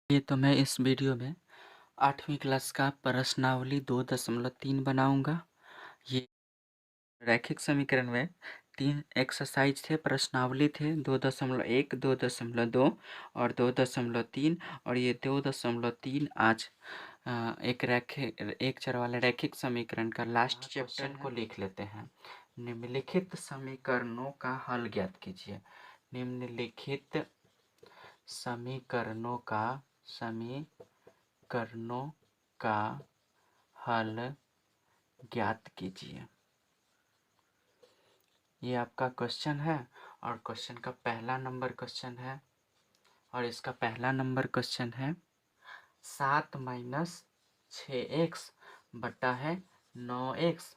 ये तो मैं इस वीडियो में 8वीं क्लास का प्रश्नावली 2.3 बनाऊंगा। ये रैखिक समीकरण में 3 एक्सरसाइज थे, प्रश्नावली थे 2.1, 2.2 और 2.3। और ये 2.3 आज एक चर वाले रैखिक समीकरण का लास्ट चैप्टर को लिख लेते हैं। निम्नलिखित समीकरणों का हल ज्ञात कीजिए। निम्नलिखित समीकरणों का हल ज्ञात कीजिए। ये आपका क्वेश्चन है और क्वेश्चन का पहला नंबर क्वेश्चन है और इसका पहला नंबर क्वेश्चन है 7 माइनस 6x बटा है 9x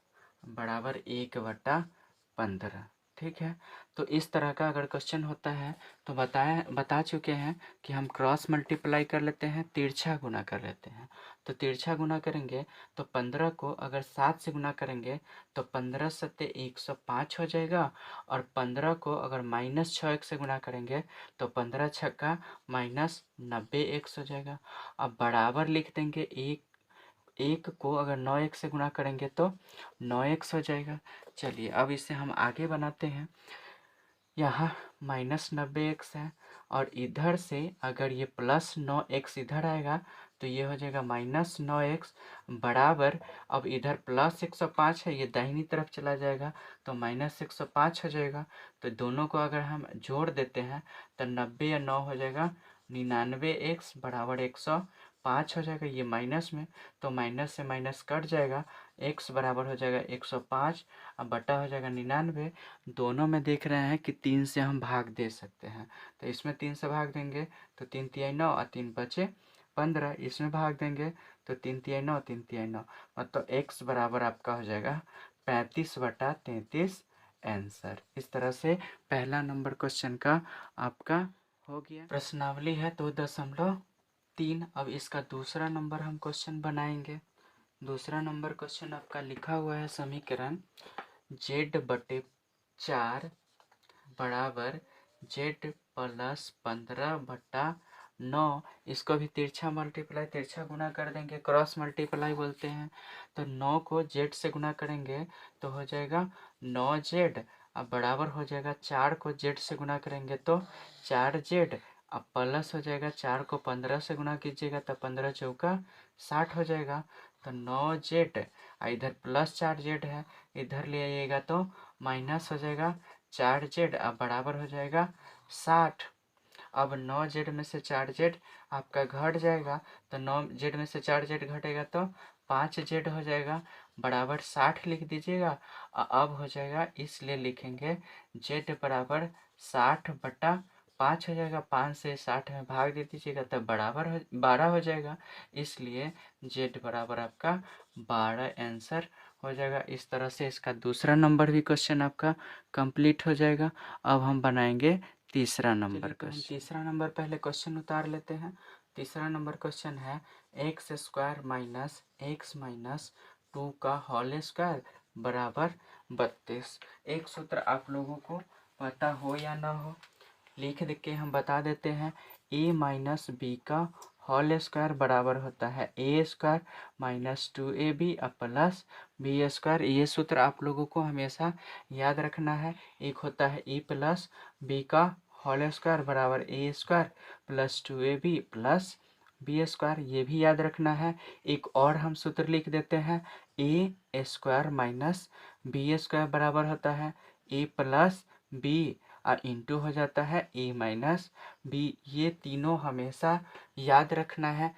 बराबर 1/15। ठीक है, तो इस तरह का अगर क्वेश्चन होता है तो बता चुके हैं कि हम क्रॉस मल्टीप्लाई कर लेते हैं, तिरछा गुना कर लेते हैं। तो तिरछा गुना करेंगे तो 15 को अगर 7 से गुना करेंगे तो 15 सत्ते 105 हो जाएगा। और 15 को अगर -6x से गुना करेंगे तो 15 छक्का -90x हो जाएगा। अब बराबर लिख देंगे एक को अगर 9x से गुना करेंगे तो 9x हो जाएगा। चलिए अब इसे हम आगे बनाते हैं। यहाँ -90x है और इधर से अगर ये +9x इधर आएगा तो ये हो जाएगा -9x बराबर। अब इधर +105 है, ये दाहिनी तरफ चला जाएगा तो -105 हो जाएगा। तो दोनों को अगर हम जोड़ देते हैं तो 90 या 9 हो जाएगा 99x बराबर 105 हो जाएगा। ये माइनस में तो माइनस से माइनस कट जाएगा, x बराबर हो जाएगा 105 अब बटा हो जाएगा 99। दोनों में देख रहे हैं कि 3 से हम भाग दे सकते हैं, तो इसमें 3 से भाग देंगे तो 3 तिहाई 9 और 3 बचे 15। इसमें भाग देंगे तो 3 तिहाई 9 3 तिहाई 9, मतलब x बराबर आपका हो जाएगा 35/33 आंसर। इस तरह से पहला नंबर क्वेश्चन का आपका हो गया। प्रश्नावली है 2.3। अब इसका दूसरा नंबर हम क्वेश्चन बनाएंगे। दूसरा नंबर क्वेश्चन आपका लिखा हुआ है समीकरण z/4 बराबर z+15/9। इसको भी तिरछा गुना कर देंगे, क्रॉस मल्टीप्लाई बोलते हैं। तो 9 को z से गुना करेंगे तो हो जाएगा 9z। अब बराबर हो जाएगा 4 को z से गुना करेंगे तो 4z। अब प्लस हो जाएगा 4 को 15 से गुना कीजिएगा तो 15 चौका 60 हो जाएगा। तो 9z इधर +4z है, इधर ले आइएगा तो माइनस हो जाएगा 4z। अब बराबर हो जाएगा 60। अब 9z में से 4z आपका घट जाएगा तो 9z में से 4z घटेगा तो 5z हो जाएगा बराबर 60 लिख दीजिएगा। अब हो जाएगा, इसलिए लिखेंगे z बराबर 60/5 हो जाएगा। 5 से 60 में भाग दे दीजिएगा तब बराबर 12 हो जाएगा, इसलिए z बराबर आपका 12 आंसर हो जाएगा। इस तरह से इसका दूसरा नंबर भी क्वेश्चन आपका कंप्लीट हो जाएगा। अब हम बनाएंगे तीसरा नंबर क्वेश्चन। तीसरा नंबर पहले क्वेश्चन उतार लेते हैं। तीसरा नंबर क्वेश्चन है x² माइनस x माइनस 2 का होल स्क्वायर बराबर 32। एक सूत्र आप लोगों को पता हो या ना हो, लिख दे के हम बता देते हैं। a माइनस बी का होल स्क्वायर बराबर होता है a² minus 2ab plus b²। ये सूत्र आप लोगों को हमेशा याद रखना है। एक होता है a प्लस बी का होल स्क्वायर बराबर a² plus 2ab plus b², ये भी याद रखना है। एक और हम सूत्र लिख देते हैं a² माइनस b² बराबर होता है a प्लस बी और इंटू हो जाता है a माइनस बी। ये तीनों हमेशा याद रखना है।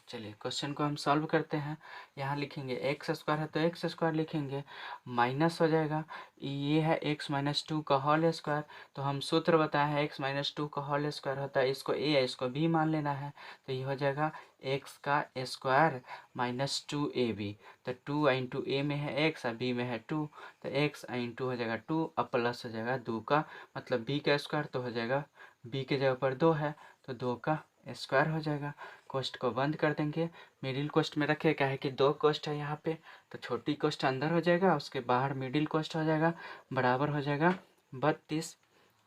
चलिए क्वेश्चन को हम सॉल्व करते हैं। यहाँ लिखेंगे x² है तो x² लिखेंगे, माइनस हो जाएगा, ये है x माइनस 2 का होल स्क्वायर। तो हम सूत्र बताए हैं x माइनस 2 का होल स्क्वायर होता है, इसको a है इसको b मान लेना है। तो ये हो जाएगा x का स्क्वायर माइनस 2ab। तो 2 इंटू a में है x और b में है 2, तो x इंटू हो जाएगा 2 और प्लस हो जाएगा 2 का, मतलब b का स्क्वायर तो हो जाएगा b के जगह पर 2 है तो 2 का स्क्वायर हो जाएगा। कोष्ट को बंद कर देंगे, मिडिल कोष्ट में रखे, क्या है कि 2 कोष्ट है यहाँ पे, तो छोटी कोष्ट अंदर हो जाएगा, उसके बाहर मिडिल कोष्ट हो जाएगा, बराबर हो जाएगा 32।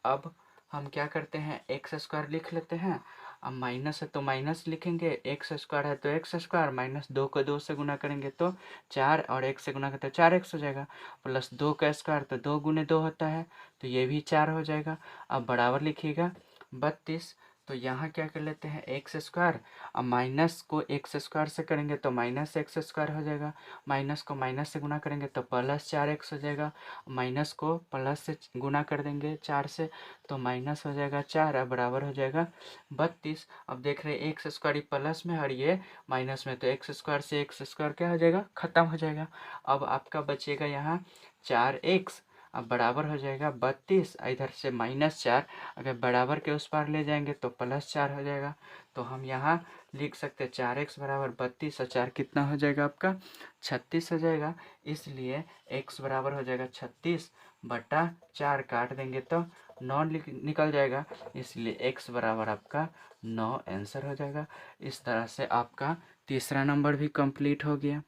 अब हम क्या करते हैं x² लिख लेते हैं अब माइनस है तो माइनस लिखेंगे, एक्स स्क्वायर है तो एक्स स्क्वायर, माइनस 2 को 2 से गुना करेंगे तो 4, और 1 से गुना करते तो 4x हो जाएगा, प्लस 2 का स्क्वायर तो 2 गुने 2 होता है, तो ये भी 4 हो जाएगा। अब बराबर लिखिएगा 32। तो यहाँ क्या कर लेते हैं, एक्स स्क्वायर, अब माइनस को एक्स स्क्वायर से करेंगे तो माइनस एक्स स्क्वायर हो जाएगा, माइनस को माइनस से गुना करेंगे तो प्लस 4x हो जाएगा, माइनस को प्लस से गुना कर देंगे 4 से तो माइनस हो जाएगा 4, अब बराबर हो जाएगा 32। अब देख रहे हैं एक्स स्क्वायर प्लस में और ये माइनस में, तो एक्स स्क्वायर से एक्स स्क्वायर क्या हो जाएगा, खत्म हो जाएगा। अब आपका बचेगा यहाँ 4x, अब बराबर हो जाएगा 32, इधर से -4, अगर बराबर के उस पार ले जाएंगे तो +4 हो जाएगा। तो हम यहाँ लिख सकते हैं 4x बराबर 32 और 4 कितना हो जाएगा आपका 36 हो जाएगा। इसलिए x बराबर हो जाएगा 36/4, काट देंगे तो 9 निकल जाएगा, इसलिए x बराबर आपका 9 आंसर हो जाएगा। इस तरह से आपका तीसरा नंबर भी कंप्लीट हो गया।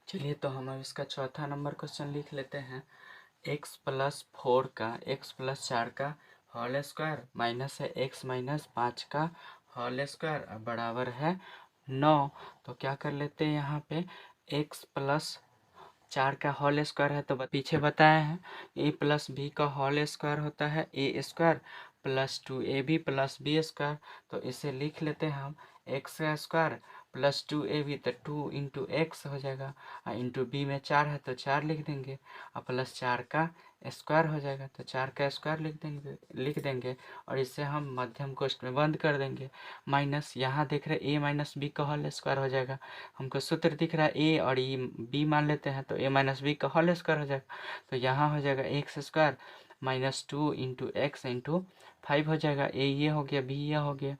चलिए तो हम अब इसका चौथा नंबर क्वेश्चन लिख लेते हैं। x + 4 का x + 4 का होल स्क्वायर माइनस है x - 5 का होल स्क्वायर बराबर है 9। तो क्या कर लेते हैं यहाँ पे, x + 4 का होल स्क्वायर है तो पीछे बताए हैं a + b का होल स्क्वायर होता है a² + 2ab + b²। तो इसे लिख लेते हैं हम x² + 2ab, तो 2 इंटू एक्स हो जाएगा, और इंटू बी में 4 है तो 4 लिख देंगे, और प्लस 4 का स्क्वायर हो जाएगा तो 4 का स्क्वायर लिख देंगे और इसे हम मध्यम कोष्ठ में बंद कर देंगे। माइनस यहाँ देख रहे a - b का होल स्क्वायर हो जाएगा, हमको सूत्र दिख रहा है a और b मान लेते हैं तो a - b का होल स्क्वायर हो जाएगा। तो यहाँ हो जाएगा x² -2 इंटू एक्स इंटू 5 हो जाएगा, a ये हो गया b ये हो गया,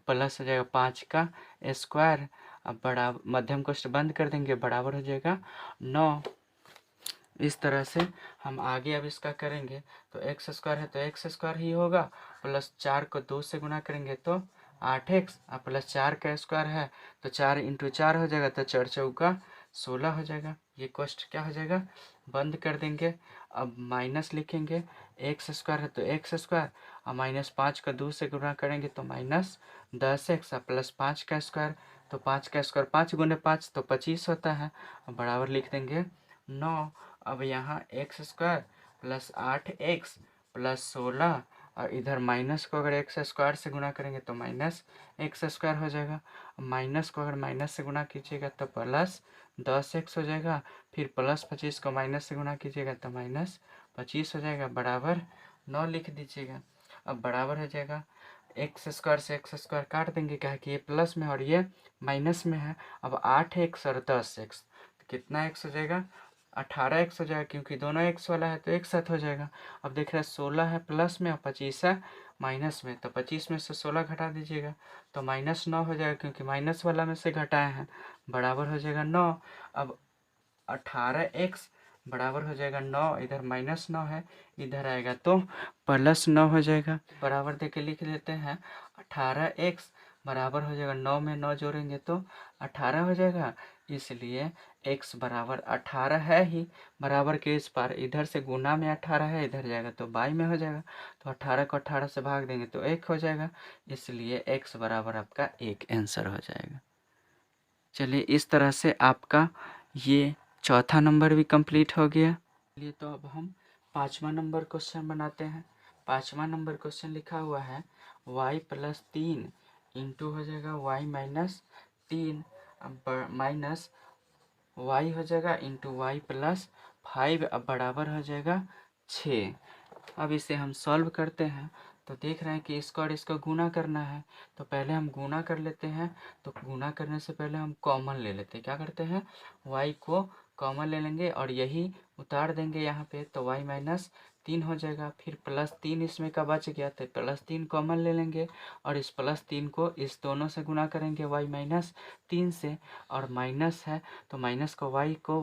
प्लस हो जाएगा 5 का स्क्वायर, अब बड़ा मध्यम कोष्ठ बंद कर देंगे, बराबर हो जाएगा 9। इस तरह से हम आगे अब इसका करेंगे, तो x² है तो x² ही होगा, प्लस 4 को 2 से गुना करेंगे तो 8x, और प्लस 4 का स्क्वायर है तो 4 इंटू 4 हो जाएगा, तो 4 चौका 16 हो जाएगा। ये कोष्ठ क्या हो जाएगा, बंद कर देंगे। अब माइनस लिखेंगे, x² है तो x², और -5 का 2 से गुना करेंगे तो -10x, और प्लस 5 का स्क्वायर, तो 5 का स्क्वायर 5 गुने 5 तो 25 होता है, बराबर लिख देंगे 9। अब यहाँ x² + 8x + 16, और इधर माइनस को अगर x² से गुना करेंगे तो -x² हो जाएगा, माइनस को अगर माइनस से गुना कीजिएगा तो प्लस 10x हो जाएगा, फिर प्लस 25 को माइनस से गुना कीजिएगा तो -25 हो जाएगा, बराबर 9 लिख दीजिएगा। अब बराबर हो जाएगा x² से x² काट देंगे, क्या है कि ये प्लस में और ये माइनस में है। अब 8x और 10x कितना x हो जाएगा, 18x हो जाएगा, क्योंकि दोनों x वाला है तो एक साथ हो जाएगा। अब देख रहे हैं 16 है प्लस में और 25 है माइनस में, तो 25 में से 16 घटा दीजिएगा तो -9 हो जाएगा, क्योंकि माइनस वाला में से घटाए हैं, बराबर हो जाएगा 9। अब 18x बराबर हो जाएगा 9, इधर -9 है, इधर आएगा तो +9 हो जाएगा, बराबर देके लिख लेते हैं। 18x बराबर हो जाएगा 9 में 9 जोड़ेंगे तो 18 हो जाएगा, इसलिए x बराबर 18 है ही, बराबर के इस पार इधर से गुना में 18 है, इधर जाएगा तो बाई में हो जाएगा, तो 18 को 18 से भाग देंगे तो 1 हो जाएगा, इसलिए x बराबर आपका 1 आंसर हो जाएगा। चलिए इस तरह से आपका ये चौथा नंबर भी कंप्लीट हो गया। चलिए तो अब हम पाँचवा नंबर क्वेश्चन बनाते हैं। पाँचवा नंबर क्वेश्चन लिखा हुआ है y + 3 इंटू हो जाएगा y - 3 माइनस y हो जाएगा इंटू y + 5, अब बराबर हो जाएगा 6। अब इसे हम सॉल्व करते हैं, तो देख रहे हैं कि इसको और इसको गुना करना है, तो पहले हम गुना कर लेते हैं। तो गुना करने से पहले हम कॉमन ले लेते हैं, क्या करते हैं, y को कॉमन ले लेंगे और यही उतार देंगे यहाँ पे, तो y - 3 हो जाएगा, फिर +3 इसमें का बच गया तो +3 कॉमन ले लेंगे, और इस +3 को इस दोनों से गुना करेंगे y - 3 से, और माइनस है तो माइनस को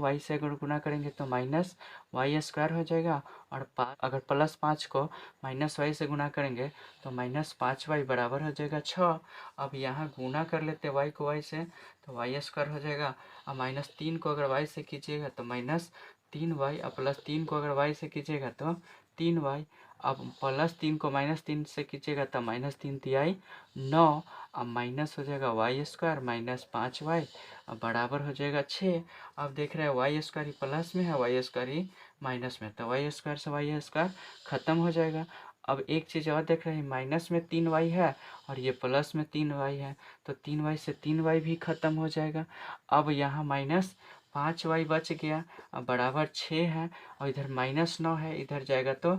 y से अगर गुना करेंगे तो -y² हो जाएगा, और अगर +5 को -y से गुना करेंगे तो -5y बराबर हो जाएगा 6। अब यहाँ गुना कर लेते y को y से, तो y² हो जाएगा, और -3 को अगर y से कीजिएगा तो -3y, और +3 को अगर y से कीजिएगा तो 3y। अब +3 को -3 से कीजिएगा तो -3 तिहाई 9। अब माइनस हो जाएगा y² -5y, अब बराबर हो जाएगा 6। अब देख रहे हैं y² ही प्लस में है, y² ही माइनस में, तो y² से y² ख़त्म हो जाएगा। अब एक चीज़ और देख रहे हैं, माइनस में 3y है और ये प्लस में 3y है, तो 3y से 3y भी ख़त्म हो जाएगा। अब यहाँ -5y बच गया, अब बराबर 6 है, और इधर -9 है, इधर जाएगा तो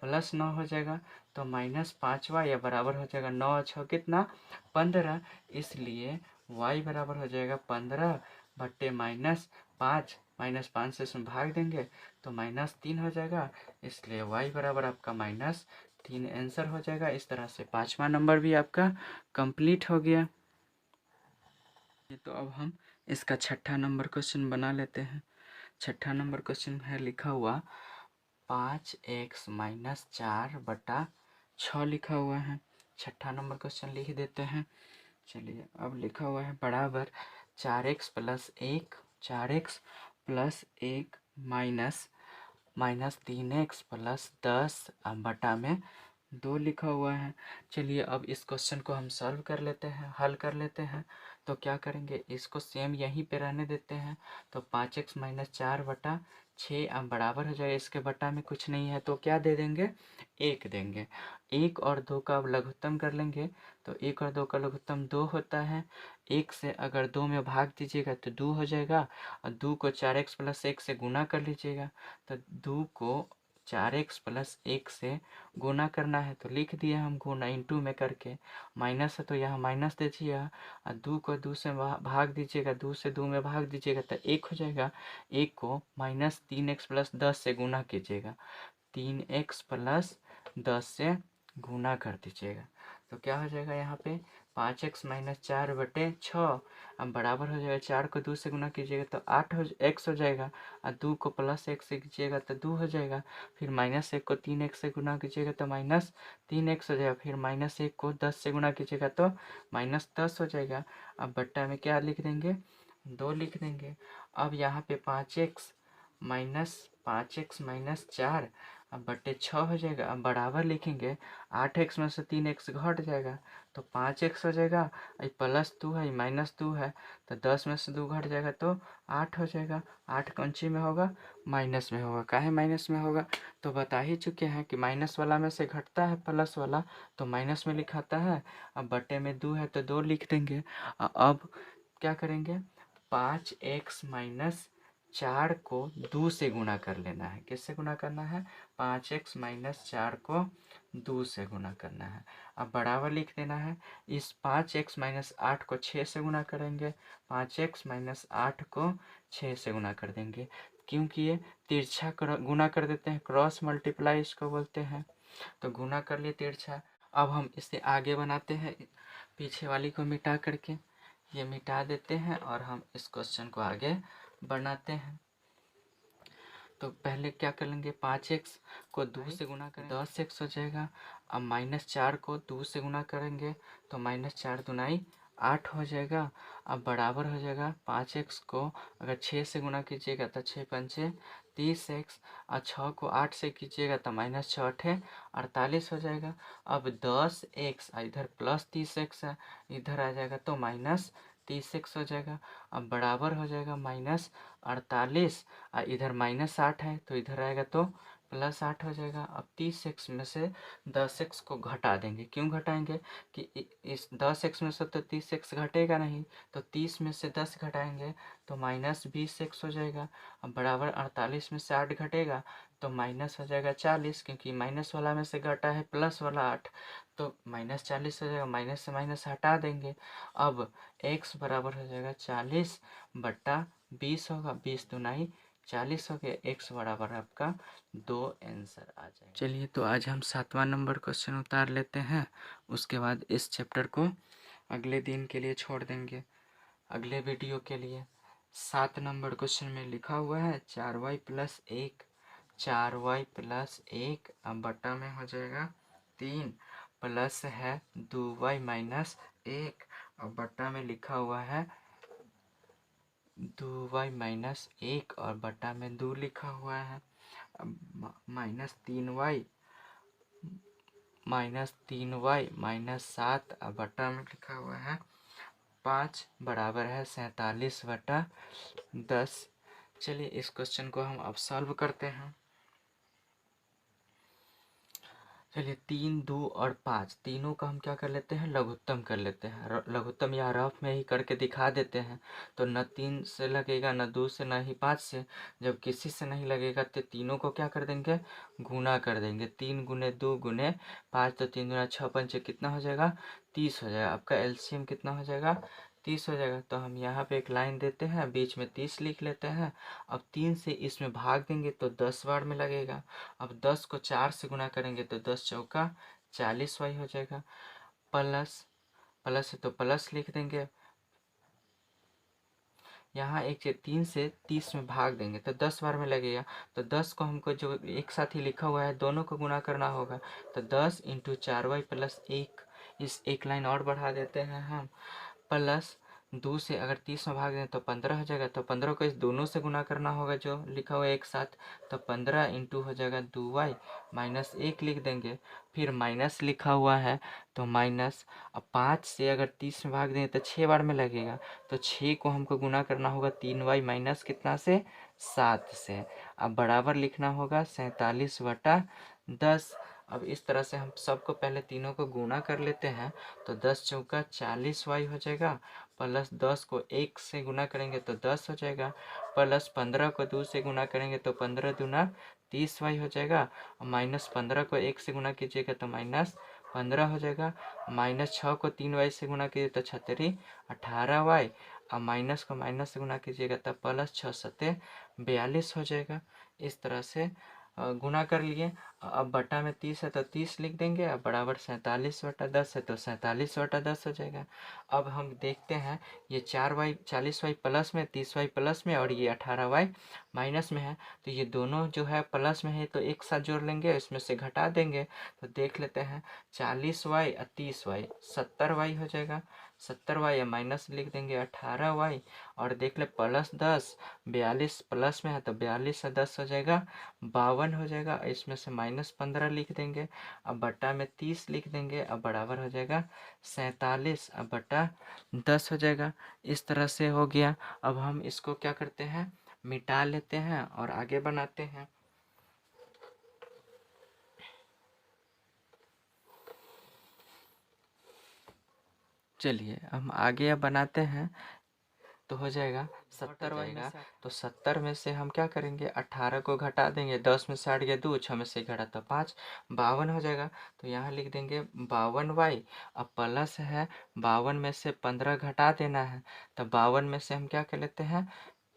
+9 हो जाएगा, तो -5y या बराबर हो जाएगा 9 और 6 कितना 15, इसलिए y बराबर हो जाएगा 15 बट्टे -5, -5 से इसमें भाग देंगे तो -3 हो जाएगा, इसलिए y बराबर आपका -3 आंसर हो जाएगा। इस तरह से 5वां नंबर भी आपका कंप्लीट हो गया। तो अब हम इसका 6ठा नंबर क्वेश्चन बना लेते हैं। 6ठा नंबर क्वेश्चन है लिखा हुआ 5x - 4 बटा 6 लिखा हुआ है। 6ठा नंबर क्वेश्चन लिख देते हैं। चलिए, अब लिखा हुआ है बराबर 4x + 1, 4x + 1 -3x + 10 बटा में 2 लिखा हुआ है। चलिए, अब इस क्वेश्चन को हम सॉल्व कर लेते हैं, हल कर लेते हैं। तो क्या करेंगे, इसको सेम यहीं पे रहने देते हैं। तो 5x - 4 बटा 6 अब बराबर हो जाए, इसके बटा में कुछ नहीं है तो क्या दे देंगे, 1 देंगे। 1 और 2 का अब लघुत्तम कर लेंगे, तो 1 और 2 का लघुत्तम 2 होता है। 1 से अगर 2 में भाग दीजिएगा तो 2 हो जाएगा, और 2 को 4x + 1 से गुना कर लीजिएगा, तो 2 को 4x + 1 से गुना करना है, तो लिख दिए हम गुना इंटू में करके। माइनस है तो यहाँ माइनस दीजिएगा, और 2 को 2 से भाग दीजिएगा, 2 से 2 में भाग दीजिएगा तो 1 हो जाएगा। 1 को -3x + 10 से गुना कीजिएगा, 3x + 10 से गुना कर दीजिएगा, तो क्या हो जाएगा यहाँ पे 5x - 4 बटे 6 अब बराबर हो जाएगा। 4 को 2 से गुना कीजिएगा तो 8x हो जाएगा, और 2 को +1 से कीजिएगा तो 2 हो जाएगा। फिर -1 को 3x से गुना कीजिएगा तो -3x हो जाएगा। फिर -1 को 10 से गुना कीजिएगा तो -10 हो जाएगा। अब बट्टा में क्या लिख देंगे, 2 लिख देंगे। अब यहाँ पे 5x - 4 अब बट्टे 6 हो जाएगा। अब बराबर लिखेंगे, 8x में से 3x घट जाएगा तो 5x हो जाएगा। +2 है, -2 है, तो 10 में से 2 घट जाएगा तो 8 हो जाएगा। 8 कौनची में होगा, माइनस में होगा। काहे माइनस में होगा, तो बता ही चुके हैं कि माइनस वाला में से घटता है प्लस वाला तो माइनस में लिखाता है। अब बट्टे में 2 है तो 2 लिख देंगे। अब क्या करेंगे, 5x - 4 को 2 से गुना कर लेना है। किससे गुना करना है, 5x - 4 को 2 से गुना करना है। अब बराबर लिख देना है, इस 5x - 8 को 6 से गुना करेंगे, 5x - 8 को 6 से गुना कर देंगे, क्योंकि ये तिरछा गुना कर देते हैं, क्रॉस मल्टीप्लाई इसको बोलते हैं। तो गुना कर लिए तिरछा। अब हम इसे आगे बनाते हैं, पीछे वाली को मिटा करके ये मिटा देते हैं और हम इस क्वेश्चन को आगे बनाते हैं। तो पहले क्या कर लेंगे, 5x को 2 से गुना करें 10x हो जाएगा। अब -4 को 2 से गुना करेंगे तो -4 दूनाई 8 हो जाएगा। अब बराबर हो जाएगा 5x को अगर 6 से गुना कीजिएगा तो 6 पंचे 30x, और 6 को 8 से कीजिएगा तो -6 8 48 हो जाएगा। अब 10x इधर +30x है, इधर आ जाएगा तो -30x हो जाएगा। अब बराबर हो जाएगा -48, इधर -8 है तो इधर आएगा तो +8 हो जाएगा। अब 30x में से 10x को घटा देंगे। क्यों घटाएंगे कि इस 10x में से तो 30x घटेगा नहीं, तो 30 में से 10 घटाएंगे तो -20x हो जाएगा। अब बराबर 48 में से 8 घटेगा तो माइनस हो जाएगा 40, क्योंकि माइनस वाला में से घटा है प्लस वाला 8, तो -40 हो जाएगा। माइनस से माइनस हटा देंगे। अब x बराबर हो जाएगा 40 बट्टा 20 होगा, 20 दूनाई 40 हो गया। x बराबर आपका 2 आंसर आ जाएगा। चलिए, तो आज हम 7वां नंबर क्वेश्चन उतार लेते हैं, उसके बाद इस चैप्टर को अगले दिन के लिए छोड़ देंगे, अगले वीडियो के लिए। 7 नंबर क्वेश्चन में लिखा हुआ है 4y + 1, 4y + 1 अब बटा में हो जाएगा 3, प्लस है 2y - 1 अब बटा में लिखा हुआ है 2y - 1 और बटा में 2 लिखा हुआ है। अब -3y -3y -7 अब बटा में लिखा हुआ है 5 बराबर है 47/10। चलिए इस क्वेश्चन को हम अब सॉल्व करते हैं। चलिए 3, 2 और 5 तीनों का हम क्या कर लेते हैं, लघुत्तम कर लेते हैं। लघुत्तम या रफ में ही करके दिखा देते हैं। तो न 3 से लगेगा, न 2 से, न ही 5 से। जब किसी से नहीं लगेगा तो तीनों को क्या कर देंगे, गुना कर देंगे। 3 गुने 2 गुने 5 तो 3 गुना 6 पंचे कितना हो जाएगा, 30 हो जाएगा। आपका एलसीएम कितना हो जाएगा, 30 हो जाएगा। तो हम यहाँ पे एक लाइन देते हैं, बीच में 30 लिख लेते हैं। अब 3 से इसमें भाग देंगे तो 10 बार में लगेगा। अब 10 को 4 से गुना करेंगे तो 10 चौका 40y हो जाएगा। प्लस प्लस है तो प्लस लिख देंगे। यहाँ एक 3 से 30 में भाग देंगे तो 10 बार में लगेगा। तो 10 को हमको जो एक साथ ही लिखा हुआ है दोनों को गुना करना होगा। तो 10 × 4y + 1, इस एक लाइन और बढ़ा देते हैं हम। प्लस 2 से अगर 30 में भाग दें तो 15 हो जाएगा। तो 15 को इस दोनों से गुना करना होगा जो लिखा हुआ है एक साथ। तो 15 × हो जाएगा 2y -1 लिख देंगे। फिर माइनस लिखा हुआ है तो माइनस। अब 5 से अगर 30 में भाग दें तो 6 बार में लगेगा। तो 6 को हमको गुना करना होगा 3y माइनस कितना से, 7 से। अब बराबर लिखना होगा 47/10। अब इस तरह से हम सबको पहले तीनों को गुणा कर लेते हैं। तो 10 चौका 40y हो जाएगा। प्लस 10 को 1 से गुना करेंगे तो 10 हो जाएगा। प्लस 15 को 2 से गुना करेंगे तो 15 दूना 30y हो जाएगा। माइनस 15 को 1 से गुना कीजिएगा तो -15 हो जाएगा। माइनस 6 को 3y से गुना कीजिए तो 6×3 18y। अब माइनस को माइनस से गुना कीजिएगा तब प्लस 6×7 42 हो जाएगा। इस तरह से गुना कर लिए। अब बटा में 30 है तो 30 लिख देंगे। अब बराबर 47/10 है तो 47/10 हो जाएगा। अब हम देखते हैं ये 4y 40y प्लस में, 30y प्लस में और ये 18y माइनस में है। तो ये दोनों जो है प्लस में है तो एक साथ जोड़ लेंगे, इसमें से घटा देंगे। तो देख लेते हैं 40y और 30y 70y हो जाएगा। 70y या माइनस लिख देंगे 18y। और देख ले प्लस 10, 42 प्लस में है तो 42 से 10 हो जाएगा 52 हो जाएगा। इसमें से -15 लिख देंगे। अब बटा में 30 लिख देंगे। अब बराबर हो जाएगा 47 अब बटा 10 हो जाएगा। इस तरह से हो गया। अब हम इसको क्या करते हैं, मिटा लेते हैं और आगे बनाते हैं। चलिए हम आगे अब बनाते हैं। तो हो जाएगा 70 जाएगा। तो 70 में से हम क्या करेंगे, 18 को घटा देंगे। 10 में से 8 गया 2, 6 में से घटा तो 5, 52 हो जाएगा। तो यहाँ लिख देंगे 52y। अब प्लस है 52 में से 15 घटा देना है। तो 52 में से हम क्या कर लेते हैं,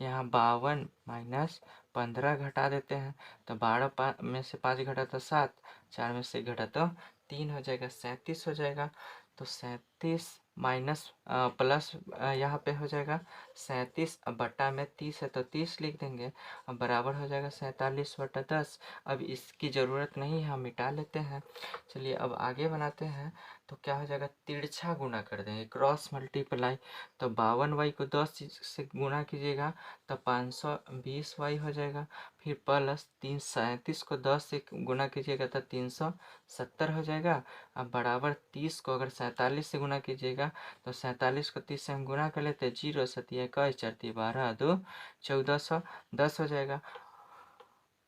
यहाँ 52 माइनस 15 घटा देते हैं। तो 12 में से 5 घटा तो 7, 4 में से घटा तो 3 हो जाएगा, 37 हो जाएगा। तो 37 माइनस प्लस यहाँ पे हो जाएगा 37। अब बटा में 30 है तो 30 लिख देंगे। अब बराबर हो जाएगा 47/10। अब इसकी ज़रूरत नहीं है, हम मिटा लेते हैं। चलिए अब आगे बनाते हैं। तो क्या हो जाएगा, तिरछा गुना कर देंगे, क्रॉस मल्टीप्लाई। तो 52y को 10 से गुना कीजिएगा तो 520y हो जाएगा। फिर प्लस 37 को 10 से गुना कीजिएगा तो 370 हो जाएगा। अब बराबर 30 को अगर 47 से गुना कीजिएगा तो 47 को 30 से हम गुना कर लेते हैं। 0 7 21 4 12 2 1410 हो जाएगा।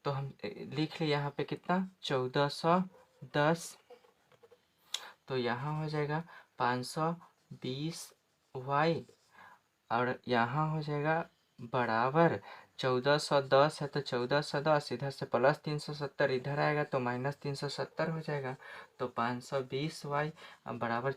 तो हम लिख लिए यहाँ पे कितना, 1410। तो यहाँ हो जाएगा 520y और यहाँ हो जाएगा बराबर 1410 है तो 1410, इधर से प्लस 370 इधर आएगा तो माइनस 370 हो जाएगा। तो 520y अब बराबर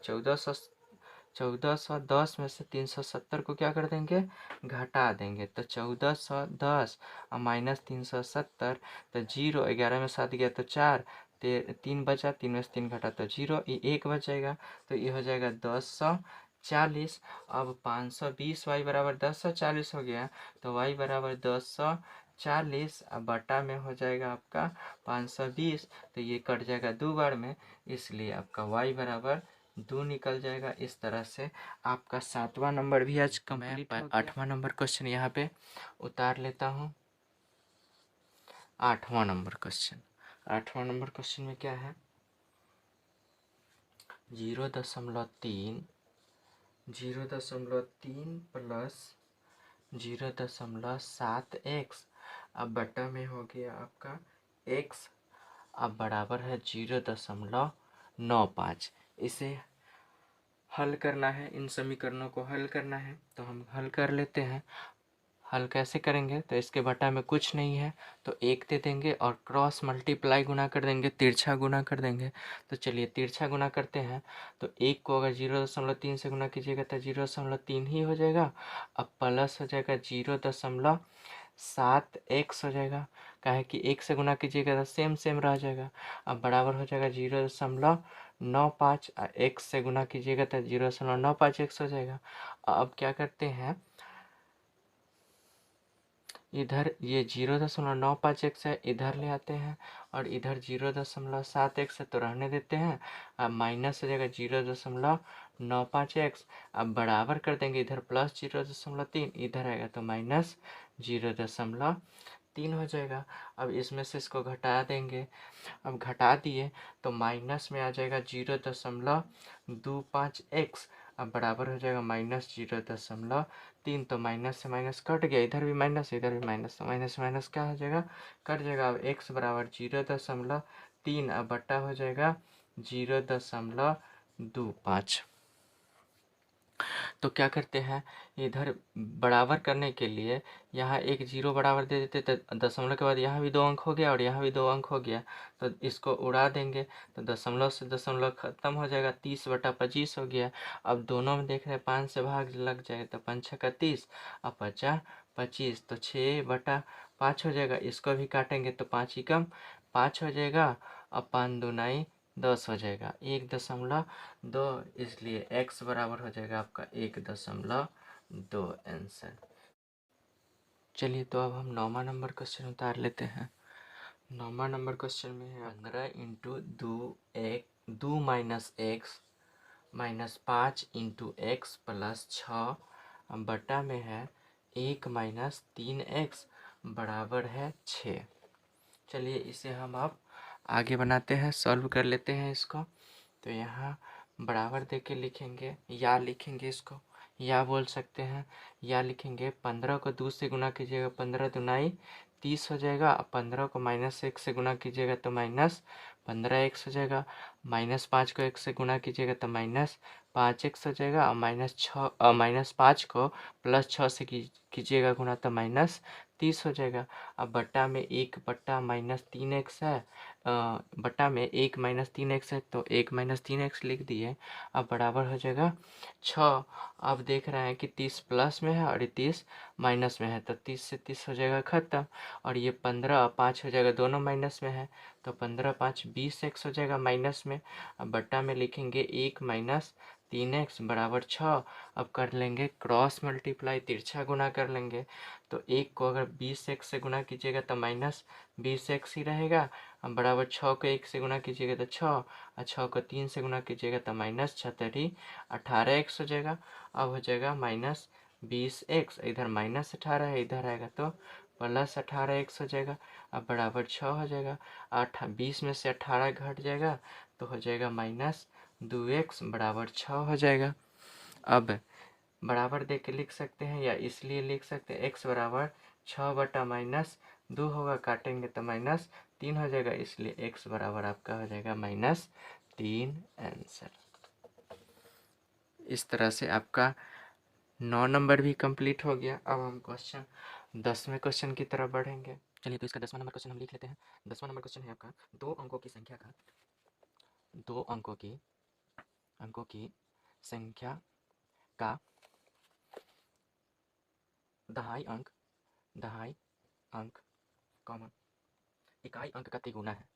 1410 में से 370 को क्या कर देंगे, घटा देंगे। तो 1410 और माइनस 370 तो 0, 11 में 7 गया तो 4, 3 बचा, 3 में से 3 घटा तो 0, ये 1 बचेगा। तो ये हो जाएगा 1040। अब 520y बराबर 1040 हो गया। तो y बराबर 1040 अब बटा में हो जाएगा आपका 520। तो ये कट जाएगा 2 बार में, इसलिए आपका y बराबर 2 निकल जाएगा। इस तरह से आपका 7वां नंबर भी आज कंप्लीट हो गया। 8वां नंबर क्वेश्चन यहाँ पे उतार लेता हूँ। 8वां नंबर क्वेश्चन में क्या है, 0.3 प्लस 0.7x, अब बटा में हो गया आपका x, अब बराबर है 0.95। इसे हल करना है, इन समीकरणों को हल करना है, तो हम हल कर लेते हैं। हल कैसे करेंगे, तो इसके बटा में कुछ नहीं है तो एक दे देंगे और क्रॉस मल्टीप्लाई गुना कर देंगे, तिरछा गुना कर देंगे। तो चलिए तिरछा गुना करते हैं। तो एक को अगर 0.3 से गुना कीजिएगा तो 0.3 ही हो जाएगा। अब प्लस हो जाएगा 0.7x हो जाएगा, काहे कि एक से गुना कीजिएगा तो सेम सेम रह जाएगा। अब बराबर हो जाएगा 0.95, x से गुना कीजिएगा तो 0.95x हो जाएगा। अब क्या करते हैं, इधर ये 0.95x है, इधर ले आते हैं और इधर 0.7x है तो रहने देते हैं। अब माइनस हो जाएगा 0.95x। अब बराबर कर देंगे, इधर प्लस 0.3, इधर आएगा तो माइनस 0.3 हो जाएगा। अब इसमें से इसको घटा देंगे, अब घटा दिए तो माइनस में आ जाएगा 0.25x। अब बराबर हो जाएगा -0.3। तो माइनस से माइनस कट गया, इधर भी माइनस इधर भी माइनस, तो माइनस माइनस क्या हो जाएगा, कट जाएगा। अब x बराबर 0.3, अब बट्टा हो जाएगा 0.25। तो क्या करते हैं, इधर बराबर करने के लिए यहाँ एक जीरो बराबर दे देते, तो दशमलव के बाद यहाँ भी 2 अंक हो गया और यहाँ भी 2 अंक हो गया, तो इसको उड़ा देंगे तो दशमलव से दशमलव खत्म हो जाएगा, 30/25 हो गया। अब दोनों में देख रहे हैं 5 से भाग लग जाएगा, तो 5 छक्का 30 और 50 25, तो 6/5 हो जाएगा। इसको भी काटेंगे तो 5 ही कम 5 हो जाएगा, अब 5 दूनाई 10 हो जाएगा, 1.2, इसलिए x बराबर हो जाएगा आपका 1.2 आंसर। चलिए तो अब हम 9वां नंबर क्वेश्चन उतार लेते हैं। 9वां नंबर क्वेश्चन में है 15 into 2 minus x minus 5 into x plus 6 बटा में है 1 माइनस 3x बराबर है 6। चलिए इसे हम अब आगे बनाते हैं, सॉल्व कर लेते हैं इसको। तो यहाँ बराबर दे के लिखेंगे या लिखेंगे, इसको या बोल सकते हैं, या लिखेंगे 15 को 2 से गुना कीजिएगा, 15 दूनाई 30 हो जाएगा। 15 को -1 से गुना कीजिएगा तो -15x हो जाएगा। -5 को 1 से गुना कीजिएगा तो -5x हो जाएगा। और -5 को +6 से कीजिएगा गुना तो -30 हो जाएगा। अब बट्टा में 1/-3x है, बट्टा में 1 -3x है तो 1 -3x लिख दिए। अब बराबर हो जाएगा 6। अब देख रहे हैं कि 30 प्लस में है और 30 माइनस में है, तो 30 से 30 हो जाएगा ख़त्म। और ये 15 और 5 हो जाएगा, दोनों माइनस में है, तो 15 5 20x हो जाएगा माइनस में। अब बट्टा में लिखेंगे 1 -3x बराबर 6। अब कर लेंगे क्रॉस मल्टीप्लाई, तिरछा गुना कर लेंगे। तो 1 को अगर 20x से गुना कीजिएगा तो -20x ही रहेगा। अब बराबर 6 को 1 से गुना कीजिएगा तो 6, और 6 को 3 से गुना कीजिएगा तो -6 18x हो जाएगा। अब हो जाएगा -20x, इधर -18 है, इधर आएगा तो +18x हो जाएगा। अब बराबर 6 हो जाएगा। 20 में से 18 घट जाएगा तो हो जाएगा -2x बराबर 6 हो जाएगा। अब बराबर दे के लिख सकते हैं या इसलिए लिख सकते हैं, x बराबर 6/-2 होगा, काटेंगे तो -3 हो जाएगा, इसलिए x बराबर आपका हो जाएगा -3 आंसर। इस तरह से आपका 9 नंबर भी कंप्लीट हो गया। अब हम 10वें क्वेश्चन की तरफ बढ़ेंगे। चलिए तो इसका 10वां नंबर क्वेश्चन हम लिख लेते हैं। 10वां नंबर क्वेश्चन है आपका 2 अंकों की संख्या का 2 अंकों की संख्या का दहाई अंक कॉमन इकाई अंक का तिगुना है।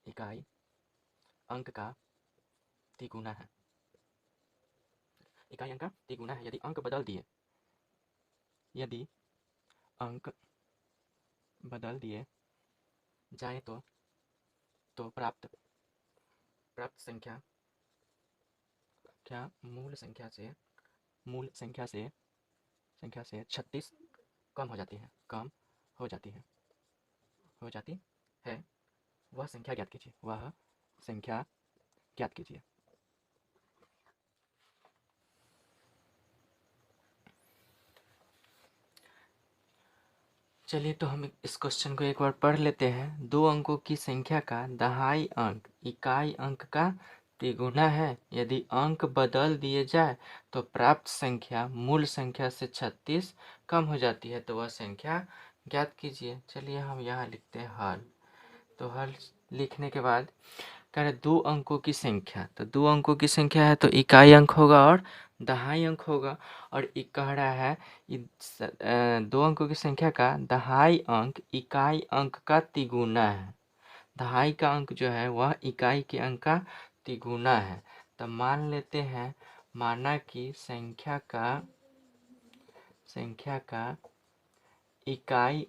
इकाई अंक का तिगुना है। इकाई अंक का तिगुना है। यदि अंक बदल दिए जाए तो प्राप्त संख्या क्या मूल संख्या से 36 कम हो जाती है। हो जाती है। वह संख्या ज्ञात कीजिए। चलिए तो हम इस क्वेश्चन को एक बार पढ़ लेते हैं। 2 अंकों की संख्या का दहाई अंक इकाई अंक का तिगुना है। यदि अंक बदल दिए जाए तो प्राप्त संख्या मूल संख्या से 36 कम हो जाती है, तो वह संख्या ज्ञात कीजिए। चलिए हम यहाँ लिखते हैं हल। तो हल लिखने के बाद कह रहे 2 अंकों की संख्या, तो 2 अंकों की संख्या है तो इकाई अंक होगा और दहाई अंक होगा। और कह रहा है 2 अंकों की संख्या का दहाई अंक इकाई अंक का तिगुना है। दहाई का अंक जो है वह इकाई के अंक का तिगुना है। तो मान लेते हैं, माना कि संख्या का इकाई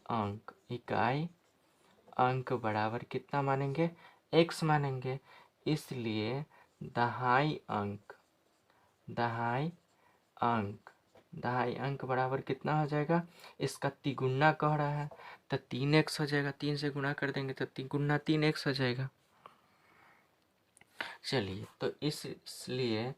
अंक बराबर कितना मानेंगे, x मानेंगे। इसलिए दहाई अंक बराबर कितना हो जाएगा, इसका तिगुना कह रहा है तो 3x हो जाएगा। 3 से गुणा कर देंगे तो तिगुना 3x हो जाएगा। चलिए तो इसलिए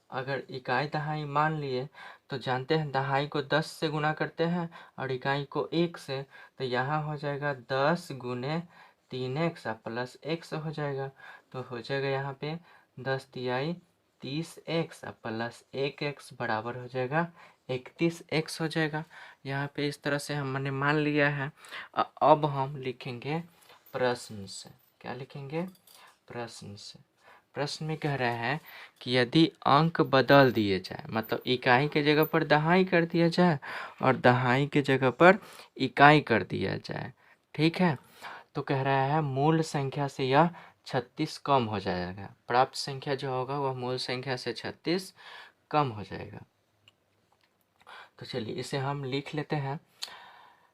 अगर इकाई दहाई मान लिए तो जानते हैं दहाई को 10 से गुणा करते हैं और इकाई को 1 से, तो यहाँ हो जाएगा 10 गुने 3x प्लस x हो जाएगा। तो हो जाएगा यहाँ पे 10 तिहाई 30x प्लस 1x बराबर हो जाएगा 31x हो जाएगा। यहाँ पे इस तरह से हमने मान लिया है। अब हम लिखेंगे प्रश्न से। क्या लिखेंगे, प्रश्न से। प्रश्न में कह रहा है कि यदि अंक बदल दिए जाए, मतलब इकाई के जगह पर दहाई कर दिया जाए और दहाई के जगह पर इकाई कर दिया जाए, ठीक है, तो कह रहा है मूल संख्या से यह 36 कम हो जाएगा। प्राप्त संख्या जो होगा वह मूल संख्या से 36 कम हो जाएगा। तो चलिए इसे हम लिख लेते हैं।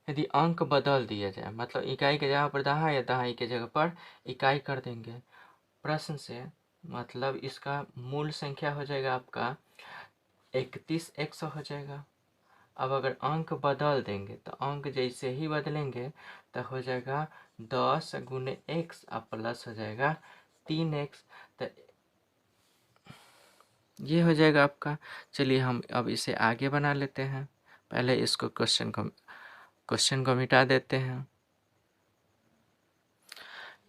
यदि अंक बदल दिया जाए, मतलब इकाई के जगह पर दहाई या दहाई के जगह पर इकाई कर देंगे प्रश्न से, मतलब इसका मूल संख्या हो जाएगा आपका 31x हो जाएगा। अब अगर अंक बदल देंगे तो अंक जैसे ही बदलेंगे तो हो जाएगा 10 गुने x प्लस हो जाएगा 3x। तो ये हो जाएगा आपका। चलिए हम अब इसे आगे बना लेते हैं। पहले इसको क्वेश्चन को मिटा देते हैं।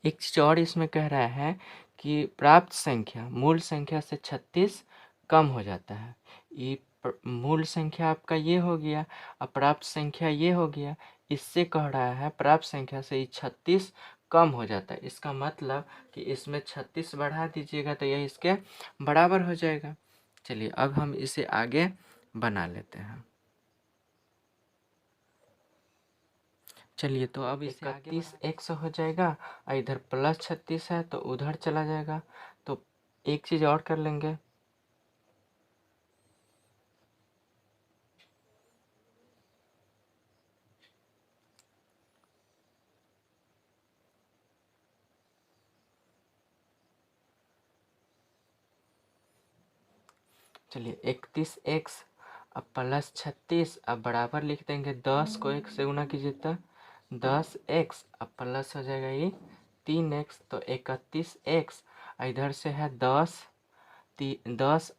एक चीज़ और इसमें कह रहा है कि प्राप्त संख्या मूल संख्या से 36 कम हो जाता है। ये मूल संख्या आपका ये हो गया, अब प्राप्त संख्या ये हो गया। इससे कह रहा है प्राप्त संख्या से 36 कम हो जाता है। इसका मतलब कि इसमें 36 बढ़ा दीजिएगा तो यह इसके बराबर हो जाएगा। चलिए अब हम इसे आगे बना लेते हैं। चलिए तो अब इसे 31x हो जाएगा और इधर प्लस 36 है तो उधर चला जाएगा। तो एक चीज़ और कर लेंगे, चलिए 31x अब प्लस 36 अब बराबर लिख देंगे 10 को 1 से गुना कीजिए तो 10x अब प्लस हो जाएगा ये 3x तो 31x। इधर से है 10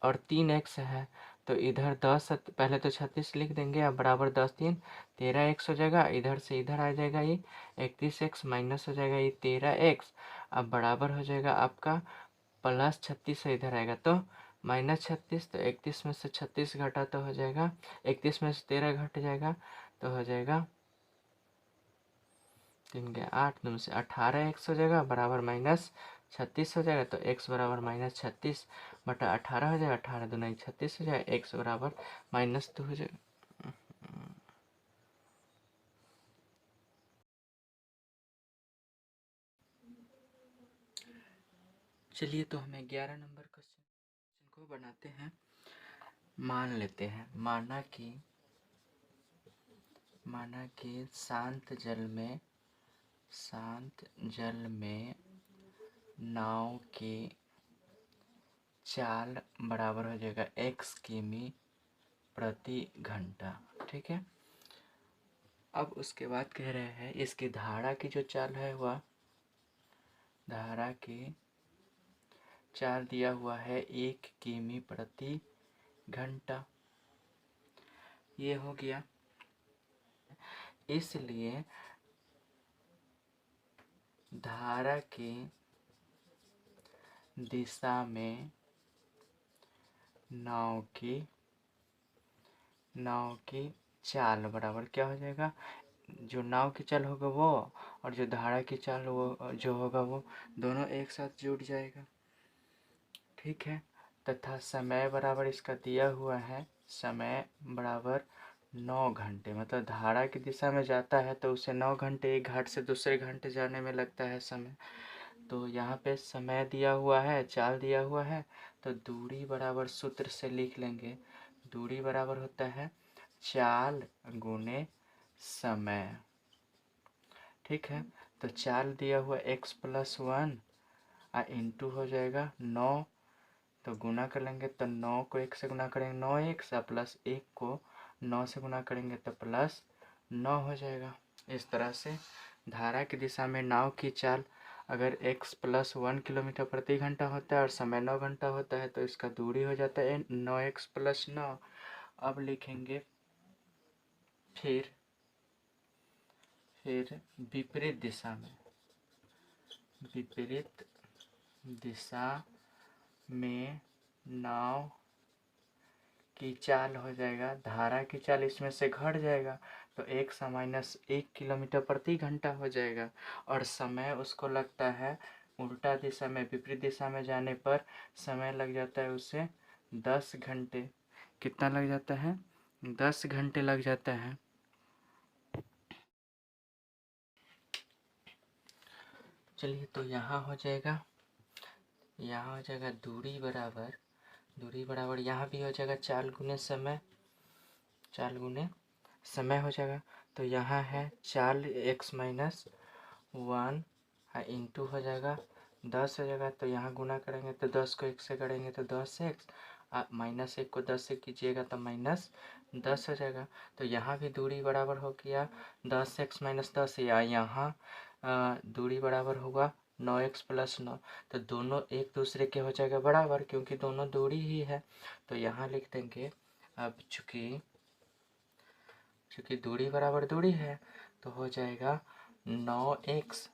और 3x है तो इधर 10 पहले तो 36 लिख देंगे, अब बराबर 10 3 13x हो जाएगा। इधर से इधर आ जाएगा ये 31x माइनस हो जाएगा ये 13x। अब बराबर हो जाएगा आपका प्लस 36 से इधर आएगा तो माइनस 36। तो 31 में से 36 घटा तो हो जाएगा 31 में से 13 घट जाएगा तो हो जाएगा 3 के 8 2 से 18x हो जाएगा बराबर माइनस 36 हो जाएगा। तो x बराबर माइनस 36 बटा 18 हो जाएगा। 18 दूना 36 हो जाएगा। x बराबर -2 हो जाएगा। चलिए तो हमें 11 नंबर क्वेश्चन को बनाते हैं। मान लेते हैं, माना कि शांत जल में नाव की चाल बराबर हो जाएगा x किमी प्रति घंटा, ठीक है। अब उसके बाद कह रहे हैं इसकी धारा की जो चाल है वह धारा की चाल दिया हुआ है 1 किमी प्रति घंटा। ये हो गया। इसलिए धारा की दिशा में नाव की चाल बराबर क्या हो जाएगा, जो नाव की चाल होगा वो और जो धारा की चाल वो जो होगा वो दोनों एक साथ जुड़ जाएगा। ठीक है, तथा समय बराबर इसका दिया हुआ है, समय बराबर 9 घंटे, मतलब धारा की दिशा में जाता है तो उसे 9 घंटे एक घाट से दूसरे घाटे जाने में लगता है समय। तो यहाँ पे समय दिया हुआ है, चाल दिया हुआ है, तो दूरी बराबर सूत्र से लिख लेंगे, दूरी बराबर होता है चाल गुने समय। ठीक है, तो चाल दिया हुआ x+1 इंटू हो जाएगा 9, तो गुना कर लेंगे तो 9 को 1 से गुना करेंगे 9x प्लस 1 को 9 से गुना करेंगे तो प्लस 9 हो जाएगा। इस तरह से धारा की दिशा में नाव की चाल अगर x+1 किलोमीटर प्रति घंटा होता है और समय 9 घंटा होता है तो इसका दूरी हो जाता है 9x + 9। अब लिखेंगे फिर विपरीत दिशा में नाव की चाल हो जाएगा, धारा की चाल इसमें से घट जाएगा तो 1 किलोमीटर प्रति घंटा हो जाएगा, और समय उसको लगता है उल्टा दिशा में, विपरीत दिशा में जाने पर समय लग जाता है उसे 10 घंटे। कितना लग जाता है, 10 घंटे लग जाता है। चलिए, तो यहाँ हो जाएगा दूरी बराबर यहाँ भी हो जाएगा चाल गुने समय हो जाएगा। तो यहाँ है चाल x-1 इंटू हो जाएगा 10 हो जाएगा, तो यहाँ गुना करेंगे तो 10 को 1 से करेंगे तो 10x, -1 को 10 से कीजिएगा तो -10 हो जाएगा। तो यहाँ भी दूरी बराबर हो गया 10x - 10, या यहाँ दूरी बराबर होगा 9x + 9, तो दोनों एक दूसरे के हो जाएगा बराबर क्योंकि दोनों दूरी ही है। तो यहाँ लिख देंगे, अब चूँकि दूरी बराबर दूरी है तो हो जाएगा 9x,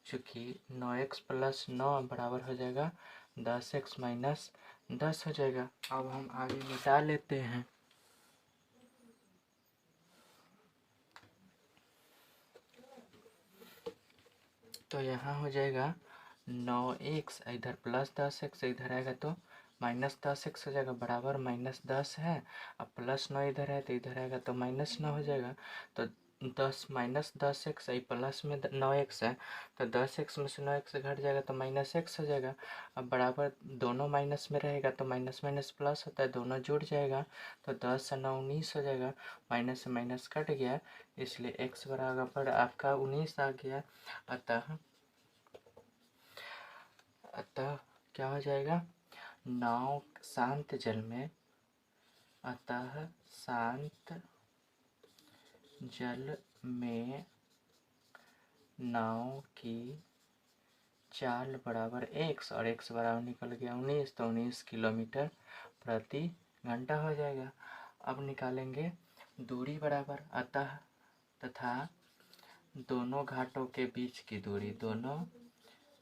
चूँकि 9x + 9 बराबर हो जाएगा 10x - 10 हो जाएगा। अब हम आगे मिटा लेते हैं, तो यहाँ हो जाएगा 9x, इधर +10x, इधर आएगा तो -10x हो जाएगा, बराबर -10 है। अब +9 इधर है तो इधर आएगा तो -9 हो जाएगा। तो 10 -10x प्लस में 9x है तो 10x में से 9x घट जाएगा तो -x हो जाएगा। अब बराबर दोनों माइनस में रहेगा तो माइनस माइनस प्लस होता है, दोनों जुड़ जाएगा तो 10 से 9 19 हो जाएगा, माइनस से माइनस कट गया इसलिए x बराबर आपका 19 आ गया। अतः क्या हो जाएगा, नाव शांत जल में, अतः शांत जल में नाव की चाल बराबर x, और x बराबर निकल गया 19, तो 19 किलोमीटर प्रति घंटा हो जाएगा। अब निकालेंगे दूरी बराबर, अतः तथा दोनों घाटों के बीच की दूरी, दोनों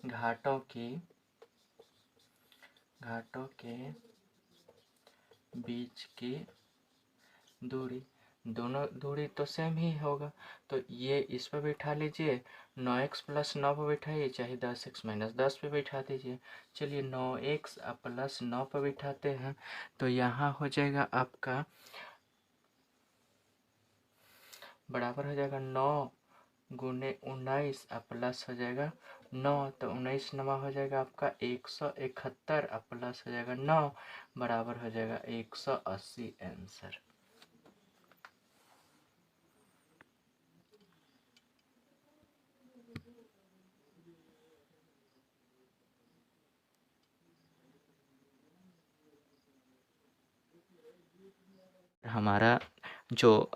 घाटों के बीच की दूरी, दोनों दूरी तो सेम ही होगा, तो ये इस पर बिठा लीजिए, 9x + 9 पर बिठाइए, चाहे 10x - 10 पे बिठा दीजिए। चलिए 9x + 9 पर बिठाते हैं, तो यहाँ हो जाएगा आपका बराबर हो जाएगा 9 गुने 19 प्लस हो जाएगा 9, तो 19 नमा हो जाएगा आपका 171 प्लस हो जाएगा 9, बराबर हो जाएगा 180 आंसर। हमारा जो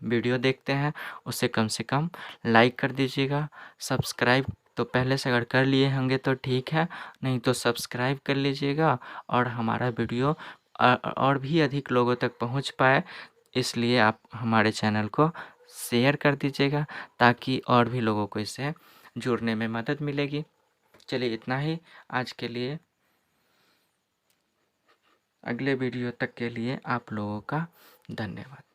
वीडियो देखते हैं उसे कम से कम लाइक कर दीजिएगा, सब्सक्राइब तो पहले से अगर कर लिए होंगे तो ठीक है, नहीं तो सब्सक्राइब कर लीजिएगा और हमारा वीडियो और भी अधिक लोगों तक पहुंच पाए इसलिए आप हमारे चैनल को शेयर कर दीजिएगा ताकि और भी लोगों को इससे जुड़ने में मदद मिलेगी। चलिए इतना ही आज के लिए। अगले वीडियो तक के लिए आप लोगों का धन्यवाद।